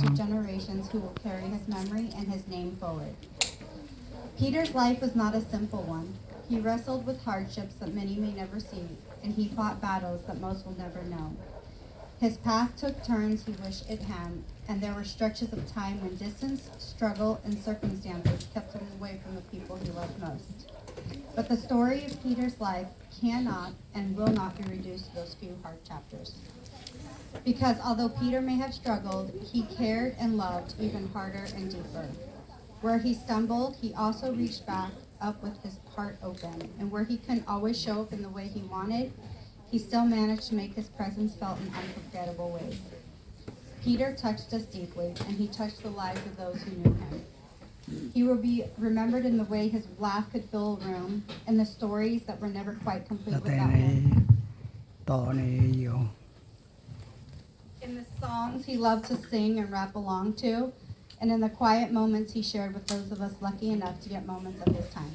to generations who will carry his memory and his name forward. Peter's life was not a simple one. He wrestled with hardships that many may never see, and he fought battles that most will never know. His path took turns he wished it had, and there were stretches of time when distance, struggle, and circumstances kept him away from the people he loved most. But the story of Peter's life cannot and will not be reduced to those few hard chapters. Because although Peter may have struggled, he cared and loved even harder and deeper. Where he stumbled, he also reached back up with his heart open, and where he couldn't always show up in the way he wanted, he still managed to make his presence felt in unforgettable ways. Peter touched us deeply, and he touched the lives of those who knew him. He will be remembered in the way his laugh could fill a room, and the stories that were never quite complete แต่ without ใน him. ต่อในอยู่ In the songs he loved to sing and rap along to, and in the quiet moments he shared with those of us lucky enough to get moments of his time.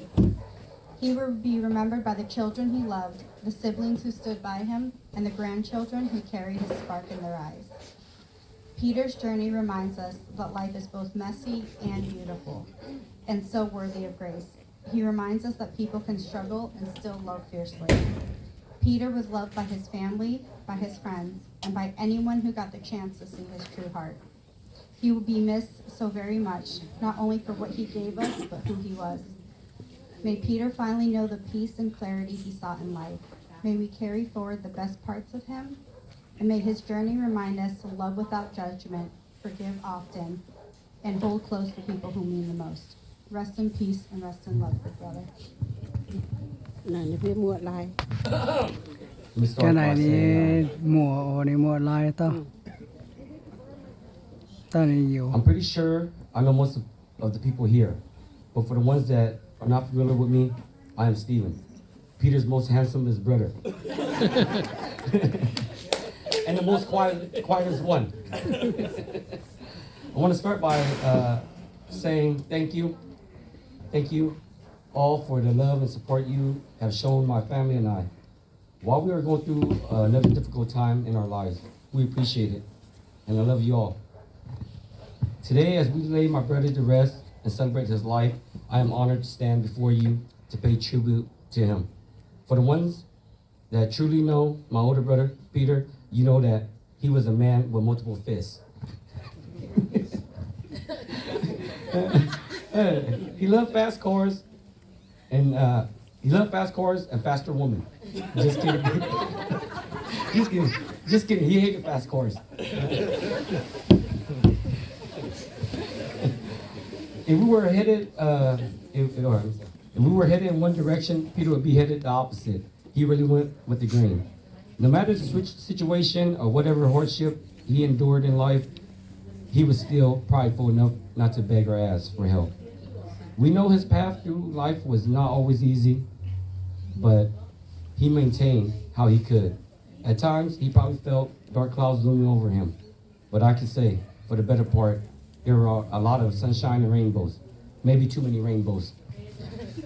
He will be remembered by the children he loved, the siblings who stood by him, and the grandchildren who carried his spark in their eyes. Peter's journey reminds us that life is both messy and beautiful, and so worthy of grace. He reminds us that people can struggle and still love fiercely. Peter was loved by his family, by his friends, and by anyone who got the chance to see his true heart. He will be missed so very much, not only for what he gave us, but who he was. May Peter finally know the peace and clarity he sought in life. May we carry forward the best parts of him, and may his journey remind us to love without judgment, forgive often, and hold close the people who mean the most. Rest in peace and rest in love, good brother. นั่นจะเป็นหมวดลาย Let me แค่ start ไหน by นี้ saying, หมัวโอนี่หมัวลายต่อตอนนี้อยู่ I'm pretty sure I know most of the people here, but for the ones that are not familiar with me, I am Steven, Peter's most handsomest brother, and the most quietest one. I want to start by saying thank you all for the love and support you have shown my family and I. While we are going through another difficult time in our lives, we appreciate it, and I love you all. Today, as we lay my brother to rest and celebrate his life, I am honored to stand before you to pay tribute to him. For the ones that truly know my older brother, Peter, you know that he was a man with multiple fists. He loved fast cars, and faster women. Just kidding. Just kidding. He hated fast cars. If we were headed in one direction, Peter would be headed the opposite. He really went with the grain. No matter the situation or whatever hardship he endured in life, he was still prideful enough not to beg or ask for help. We know his path through life was not always easy, but he maintained how he could. At times, he probably felt dark clouds looming over him. But I can say, for the better part, there were a lot of sunshine and rainbows. Maybe too many rainbows.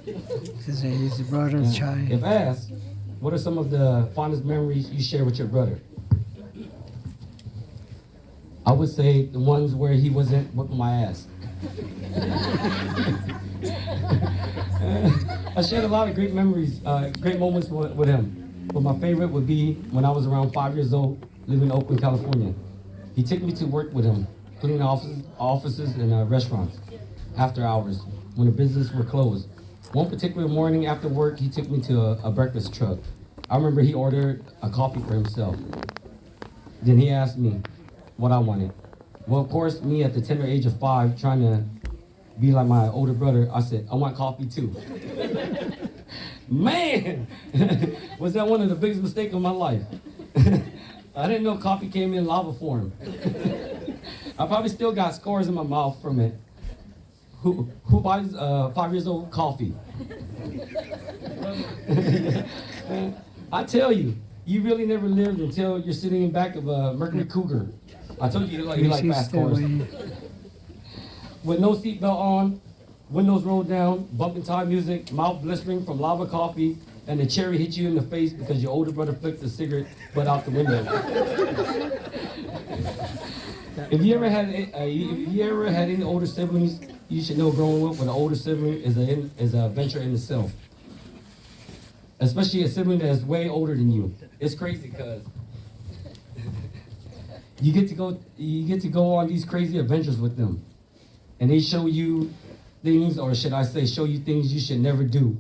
This is his brother's child. If asked, what are some of the fondest memories you share with your brother? I would say the ones where he wasn't whipping my ass. I shared a lot of great memories, great moments with him. But my favorite would be when I was around 5 years old, living in Oakland, California. He took me to work with him, cleaning offices and restaurants after hours when the businesses were closed. One particular morning after work, he took me to a breakfast truck. I remember he ordered a coffee for himself. Then he asked me what I wanted. Well, of course, me at the tender age of 5, trying to be like my older brother, I said, I want coffee too. Man, was that one of the biggest mistakes of my life. I didn't know coffee came in lava form. I probably still got scars in my mouth from it. Who buys 5 years old coffee? I tell you, you really never lived until you're sitting in back of a Mercury Cougar. I told you you like fast cars. With no seatbelt on, windows rolled down, bumping time music, mouth blistering from lava coffee, and the cherry hit you in the face because your older brother flicked the cigarette butt out the window. If you ever had any older siblings, you should know growing up with an older sibling is an adventure in itself. Especially a sibling that is way older than you. It's crazy because you get to go on these crazy adventures with them, and they show you things, or should I say, show you things you should never do.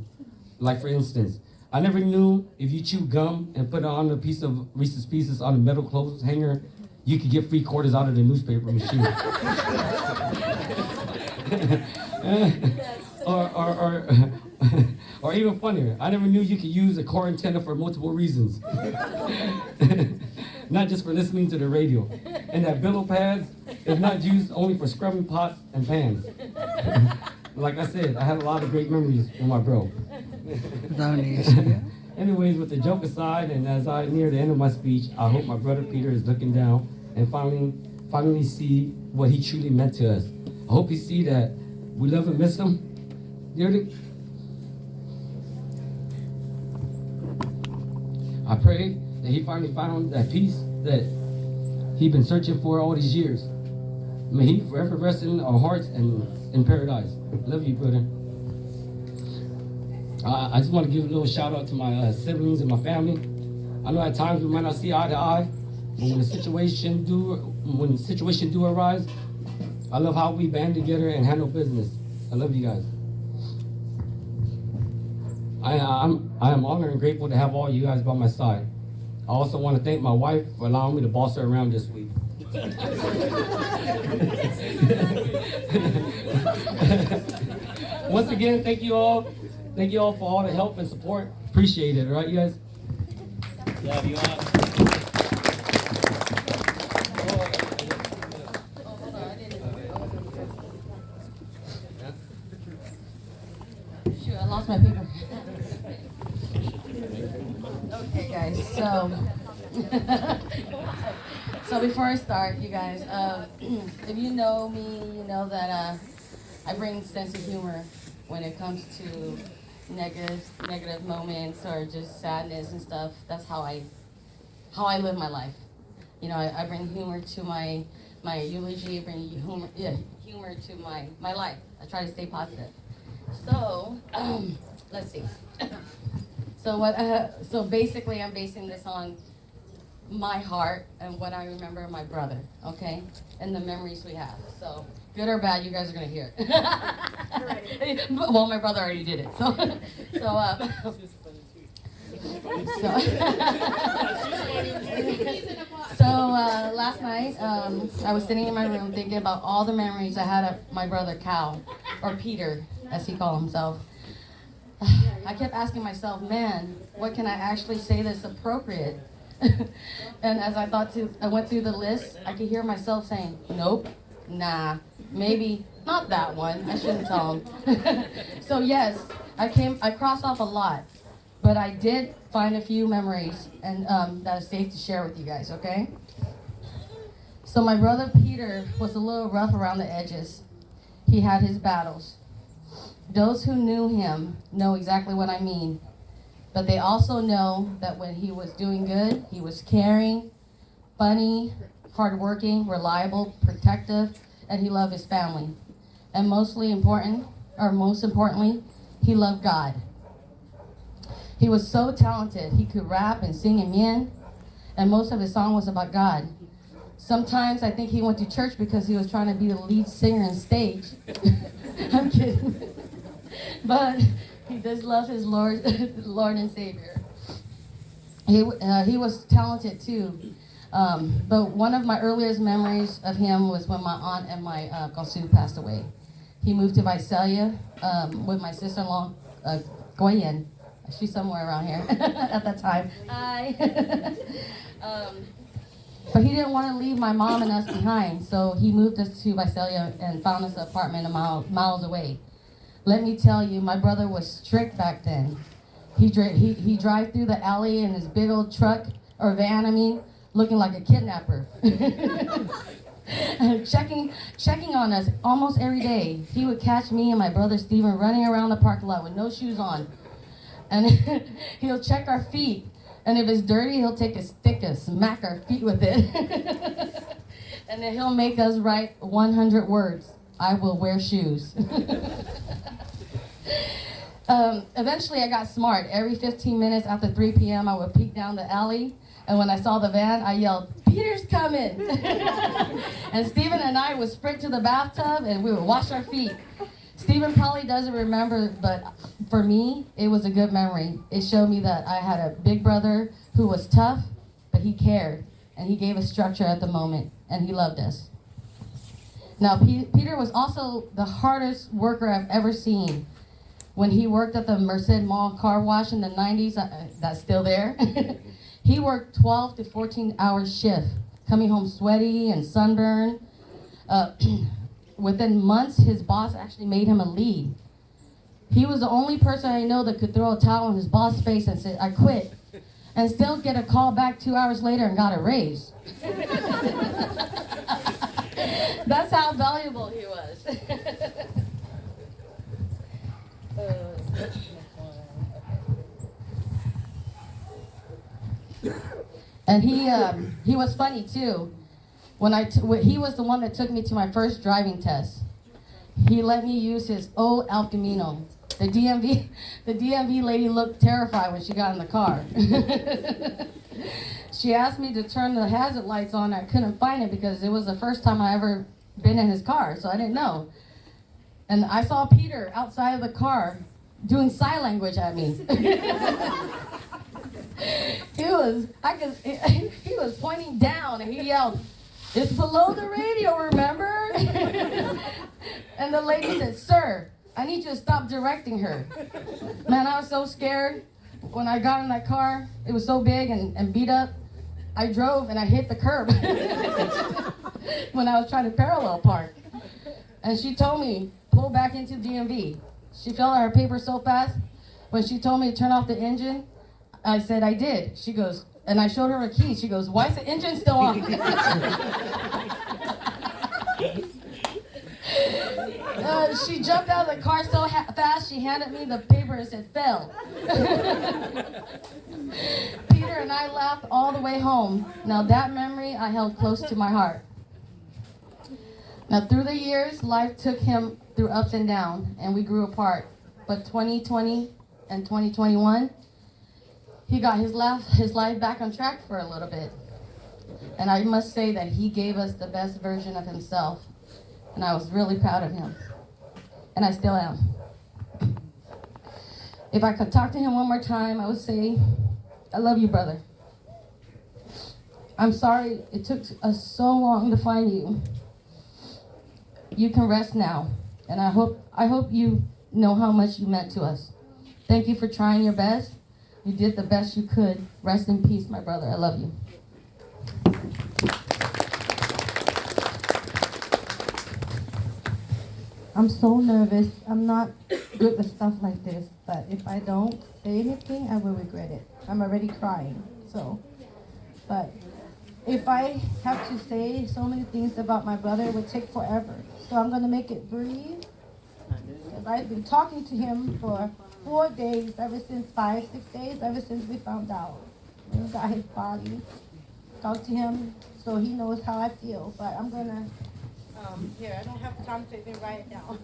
Like for instance, I never knew if you chew gum and put it on a piece of Reese's Pieces on a metal clothes hanger, you could get free quarters out of the newspaper machine. or even funnier, I never knew you could use a car antenna for multiple reasons. Not just for listening to the radio. And that billow pads is not used only for scrubbing pots and pans. Like I said, I had a lot of great memories with my bro. Anyways, with the joke aside, and as I near the end of my speech, I hope my brother Peter is looking down and finally see what he truly meant to us. I hope he see that we love and miss him dearly. I pray that he finally found that peace that he'd been searching for all these years. May he forever rest in our hearts and in paradise. Love you, brother. I just want to give a little shout out to my siblings and my family. I know at times we might not see eye to eye, but when the situation do arise, I love how we band together and handle business. I love you guys. I am honored and grateful to have all you guys by my side. I also want to thank my wife for allowing me to boss her around this week. Once again, thank you all. Thank you all for all the help and support. Appreciate it, all right, you guys? Love you all. Shoot, I lost my paper. Okay, guys, so before I start, you guys, if you know me, you know that I bring sense of humor when it comes to negative moments or just sadness and stuff. That's how I live my life. You know, I bring humor to my eulogy, bring humor to my life. I try to stay positive. So, let's see. So basically I'm basing this on my heart and what I remember of my brother, okay? And the memories we have. So, good or bad, you guys are gonna hear it. Well, my brother already did it, so last night, I was sitting in my room thinking about all the memories I had of my brother Cal, or Peter, as he called himself. I kept asking myself, man, what can I actually say that's appropriate? And as I went through the list, I could hear myself saying, nope, nah, maybe not that one. I shouldn't tell him. So yes, I crossed off a lot, but I did find a few memories and that is safe to share with you guys, okay? So my brother Peter was a little rough around the edges. He had his battles. Those who knew him know exactly what I mean, but they also know that when he was doing good, he was caring, funny, hardworking, reliable, protective, and he loved his family. And most importantly, he loved God. He was so talented. He could rap and sing Iu-mienh, and most of his song was about God. Sometimes I think he went to church because he was trying to be the lead singer on stage. I'm kidding. But he does love his Lord and Savior. He was talented too. But one of my earliest memories of him was when my aunt and my caux passed away. He moved to Visalia with my sister-in-law, Nguyen. She's somewhere around here at that time. Hi. But he didn't want to leave my mom and us behind, so he moved us to Visalia and found us an apartment miles away. Let me tell you, my brother was strict back then. He drive through the alley in his big old truck, or van, I mean, looking like a kidnapper. checking on us almost every day. He would catch me and my brother Steven running around the parking lot with no shoes on. And he'll check our feet. And if it's dirty, he'll take a stick and smack our feet with it. And then he'll make us write 100 words. I will wear shoes. Eventually, I got smart. Every 15 minutes after 3 p.m., I would peek down the alley. And when I saw the van, I yelled, "Peter's coming!" And Steven and I would sprint to the bathtub and we would wash our feet. Steven probably doesn't remember, but for me, it was a good memory. It showed me that I had a big brother who was tough, but he cared. And he gave us structure at the moment. And he loved us. Now, Peter was also the hardest worker I've ever seen. When he worked at the Merced Mall car wash in the 90s, that's still there. He worked 12 to 14-hour shift, coming home sweaty and sunburned. Within months, his boss actually made him a lead. He was the only person I know that could throw a towel in his boss' face and say, "I quit," and still get a call back 2 hours later and got a raise. That's how valuable he was. And he was funny too. He was the one that took me to my first driving test. He let me use his old El Camino. The DMV lady looked terrified when she got in the car. She asked me to turn the hazard lights on. I couldn't find it because it was the first time I ever been in his car, so I didn't know. And I saw Peter outside of the car doing sign language at me. He was pointing down and he yelled, "It's below the radio, remember?" And the lady said, "Sir, I need you to stop directing her." Man, I was so scared. When I got in that car, it was so big and beat up. I drove and I hit the curb when I was trying to parallel park. And she told me, "Pull back into DMV." She filled out her paper so fast. When she told me to turn off the engine, I said I did. She goes, and I showed her a key. She goes, "Why is the engine still on?" She jumped out of the car so fast, she handed me the paper and said, "Fail." Peter and I laughed all the way home. Now that memory I held close to my heart. Now through the years, life took him through ups and downs, and we grew apart. But 2020 and 2021, he got his life back on track for a little bit. And I must say that he gave us the best version of himself. And I was really proud of him. And I still am. If I could talk to him one more time, I would say, "I love you, brother. I'm sorry it took us so long to find you. You can rest now. And I hope you know how much you meant to us. Thank you for trying your best. You did the best you could. Rest in peace, my brother. I love you." I'm so nervous. I'm not good with stuff like this, but if I don't say anything, I will regret it. I'm already crying, but if I have to say so many things about my brother, it would take forever. So I'm gonna make it brief, because I've been talking to him for 4 days, ever since 5-6 days, ever since we found out. We got his body. Talk to him so he knows how I feel, but I'm gonna, here, I don't have time to even write it down.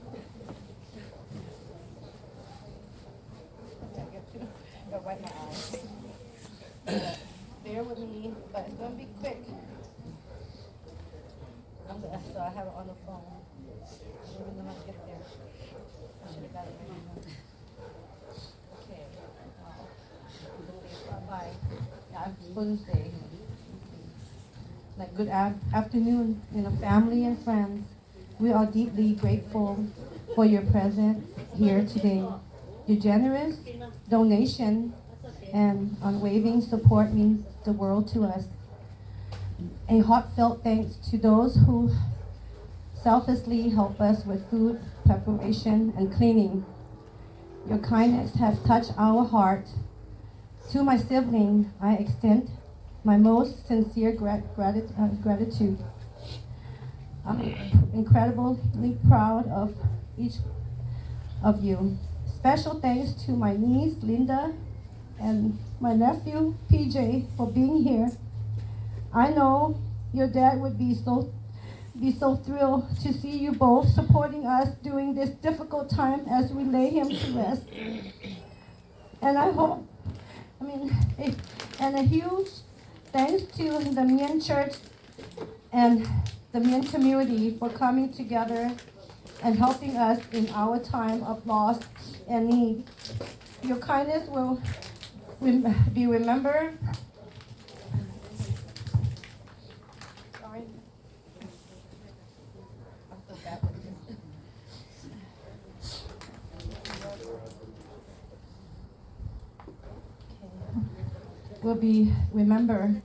Gotta wipe my eyes. Bear with me, but it's gonna be quick. So I have it on the phone. I don't even know how to get there. I should have got it right now. Okay. Bye. Yeah, I'm supposed to say, like, good afternoon, family and friends. We are deeply grateful for your presence here today. Your generous donation and unwavering support means the world to us. A heartfelt thanks to those who selflessly help us with food preparation and cleaning. Your kindness has touched our heart. To my sibling, I extend my most sincere gratitude. I'm incredibly proud of each of you. Special thanks to my niece, Linda, and my nephew, PJ, for being here. I know your dad would be so be so thrilled to see you both supporting us during this difficult time as we lay him to rest. And and a huge thanks to the Mien Church and the Mien community for coming together and helping us in our time of loss and need. Your kindness will be remembered. Sorry. Will be remembered.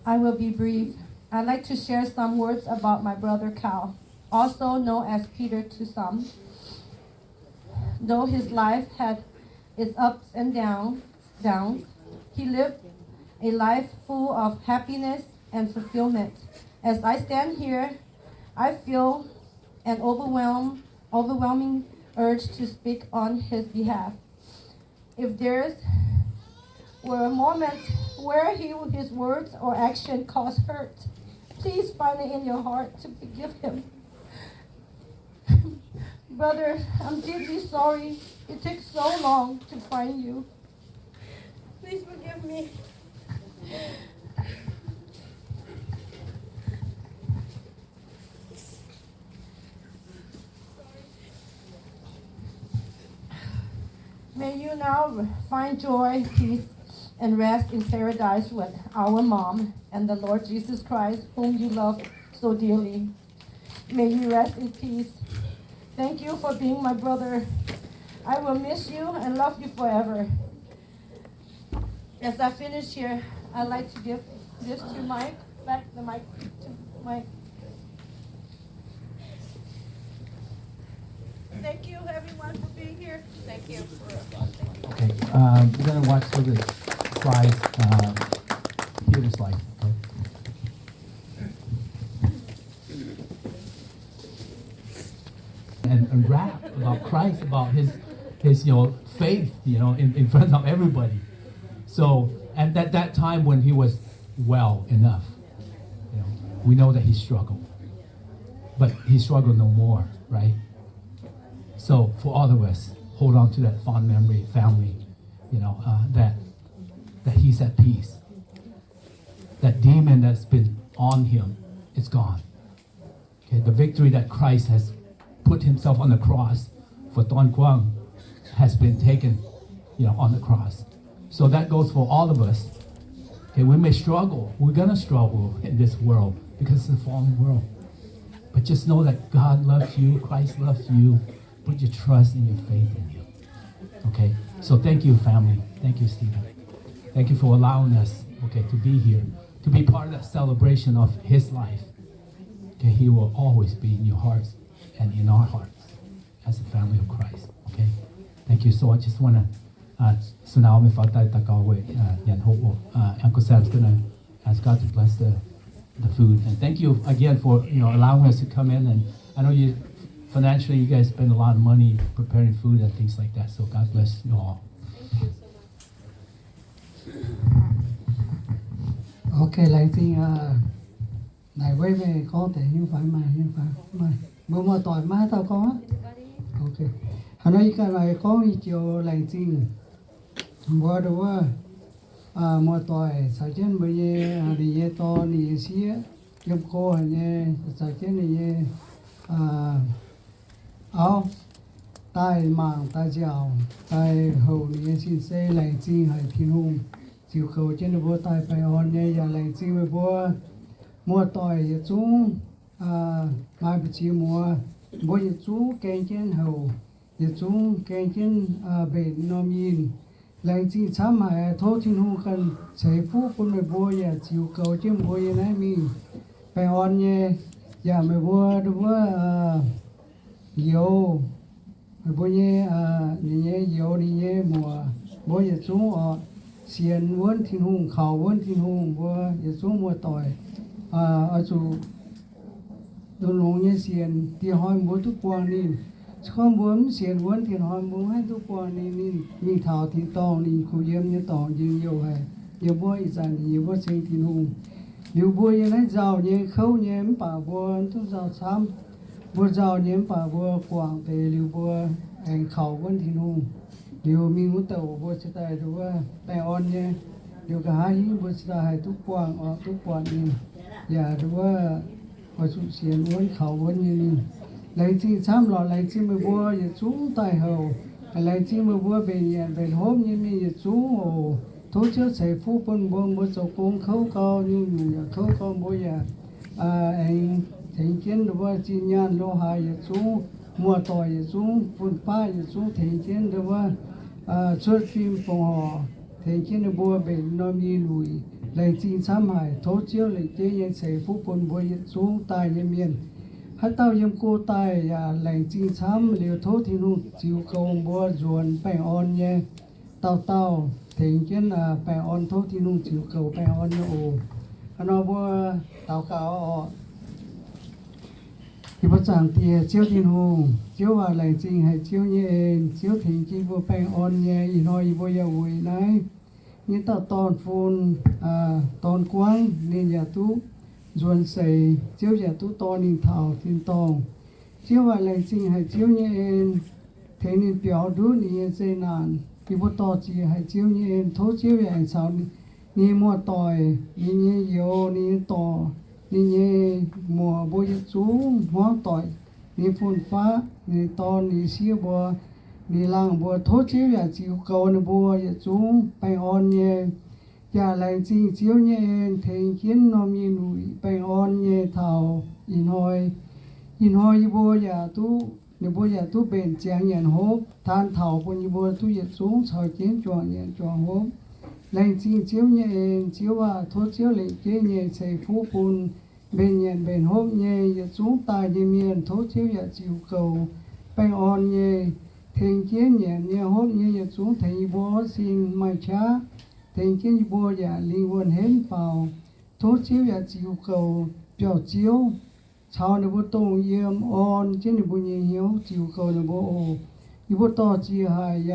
I will be brief. I'd like to share some words about my brother Caux, also known as Peter to some. Though his life had its ups and downs, he lived a life full of happiness and fulfillment. As I stand here, I feel an overwhelming urge to speak on his behalf. If there's were moments where his words or action caused hurt, please find it in your heart to forgive him. Brother, I'm deeply sorry it took so long to find you. Please forgive me. May you now find joy, peace, and rest in paradise with our mom and the Lord Jesus Christ, whom you love so dearly. May you rest in peace. Thank you for being my brother. I will miss you and love you forever. As I finish here, I'd like to give this to Mike, back the mic to Mike. Thank you, everyone, for being here. Thank you. Okay, we're gonna watch through the slides, hear the slides, okay? And rap about Christ, about his faith, in front of everybody. So, and at that time when he was well enough, we know that he struggled, but he struggled no more, right? So for all of us, hold on to that fond memory, family, that he's at peace. That demon that's been on him, it's gone. Okay, the victory that Christ has put himself on the cross for Dorn Kuangv has been taken, on the cross. So that goes for all of us. Okay, we may struggle. We're gonna struggle in this world because it's a fallen world. But just know that God loves you, Christ loves you. Put your trust and your faith in him. Okay? So thank you, family. Thank you, Stephen. Thank you for allowing us, to be here, to be part of that celebration of his life. Okay, he will always be in your hearts and in our hearts as a family of Christ. Okay? Thank you. So I just want to Uncle Sam's gonna ask God to bless the food. And thank you again for allowing us to come in. And I know financially, you guys spend a lot of money preparing food and things like that. So God bless you all. Ok, lại thì này với về có thể như phải mà bữa mà tỏi má tao có. Ok, hắn nói cái này có một chiều lại thì bữa đó mà tỏi sau trên bây giờ đi to đi xía giúp cô này sau trên này áo tai màng tai giàu tai hậu này xin xe lại thì hay thiên hùng chịu khẩu trên được bữa tai phải on này giờ lại thì bữa mua tỏi chúng mai bị chịu mua bữa chú kèn trên hậu chúng kèn trên bể nom yin lại thì chăm mà thâu thiên hùng cần chạy phú con mới bữa giờ chịu khẩu trên bữa giờ này mình phải on này giờ mới bữa được bữa yo bố nhé yo nhé mùa bố giờ chúng xiên vốn thiên hùng khẩu vốn thiên hùng bố giờ chúng mùa tỏi ở chỗ đồ nông nhé xiên thì hỏi bố tu quang đi không muốn xiên vốn thì hỏi bố hay tu quang đi mình thảo thì to đi khu yếm như to như nhiều hay nhiều bố ý rằng nhiều bố sinh thiên hùng liu bùa như này giàu nhé khâu nhé bà bùa tu giàu xăm bùa giàu nhé bà bùa quảng về liu bùa anh khẩu vẫn thì nung liu mi muốn tàu bùa sẽ tài đúng không bài on nhé liu cả hai bùa sẽ tài tu quảng ở tu quảng đi dạ đúng không và sự xiên vẫn khẩu vẫn như đi lấy chi xăm lọ lấy chi mới bùa giờ chúng tài hậu lấy chi mới bùa về nhà về hôm như mi giờ chúng ồ thố chưa xảy phú quân buông bữa sau cũng khâu cao như nhà khâu cao bữa giờ anh thành kiến đượcว่า chi nhan lô hai giờ xuống mùa tỏi giờ xuống phun pha giờ xuống thành kiến đượcว่า xuất phim phòng họ thành kiến được bữa bệnh nó mi lùi lấy chi sám hại thố chưa lấy chếยังxảy phú quân bữa giờ xuống tai như miền hát taoยังcô tai lấy chi sám liều thố thì nu chịu công bữa ruồn bèn on nhé tao thành kiến là bè on thốt thì nung chịu cầu bè on như nó bữa tao cáo thì bắt chẳng thì chiếu thiên hùng chiếu vào lại trình hay chiếu nhẹ chiếu thành kiến bữa bè on nhẹ ý nói bữa giờ buổi này như tao toàn phun toàn quang nên nhà tú nzuonxseix chiếu nhà tú to nên thảo thiên tòng chiếu vào lại trình hay chiếu nhẹ thế nên biểu đu nên dây nàn thì bố to chỉ hay chiếu như em thấu chiếu về anh sao ni mua tỏi ni như yêu ni to ni như mua bố yêu chú hoa tỏi ni phun phá ni to ni xíu bố ni lang bố thấu chiếu về chiếu cầu ni bố yêu chú bay on như nhà lại chỉ chiếu như em thành kiến nó mi nụi bay on như thảo in hoi bố nhà tu nếu bây giờ tôi bền chàng nhận hốp than thảo của như bây tôi nhận xuống soi chén chọn nhận chọn hốp lên xin chiếu nhẹ chiếu vào thốt chiếu lệnh chế nhẹ xây phú phun bên nhận bền hốp nhẹ nhận xuống tài như miền thốt chiếu nhận chịu cầu bèn on nhẹ thành kiến nhận nhẹ hốp nhẹ nhận xuống thầy bố xin mai chá thành kiến như bây giờ linh quân hến vào thốt chiếu nhận chịu cầu biểu chiếu sau này bố tông yếm on trên này bố nhẹ hiếu chịu cầu này bố bố to chỉ hay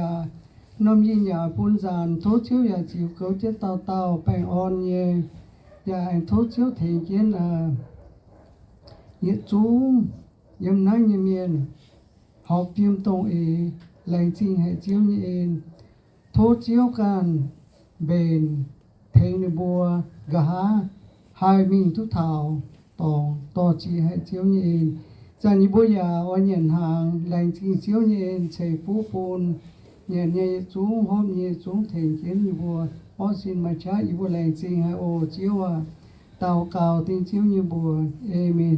nôm như nhà phun giàn thốt chiếu nhà chịu cầu trên tàu bèn on nhẹ anh thốt chiếu thì kiến nhiệt chú yếm nãy như miền học phim tông lành trình hệ chiếu như thốt chiếu can bền thế này bố gà hai mình thu thảo to chỉ hay chiếu như giờ như bây giờ ở nhận hàng lành chỉ chiếu như chạy phú phun nhận như xuống hôm như xuống thành kiến như bùa ở xin mà trái như bùa lành chỉ hay chiếu tàu cào tin chiếu như bùa amen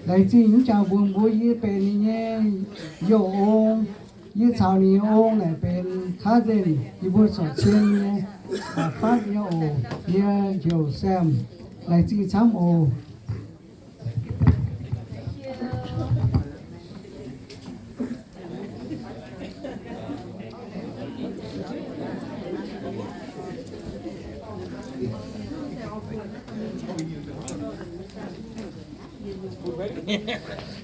lành chỉ những chào buồn bùa như bên như dầu ôm như chào như ôm này bên khá dân như bùa sọt trên như phát như như dầu xem lành chỉ chấm Ready?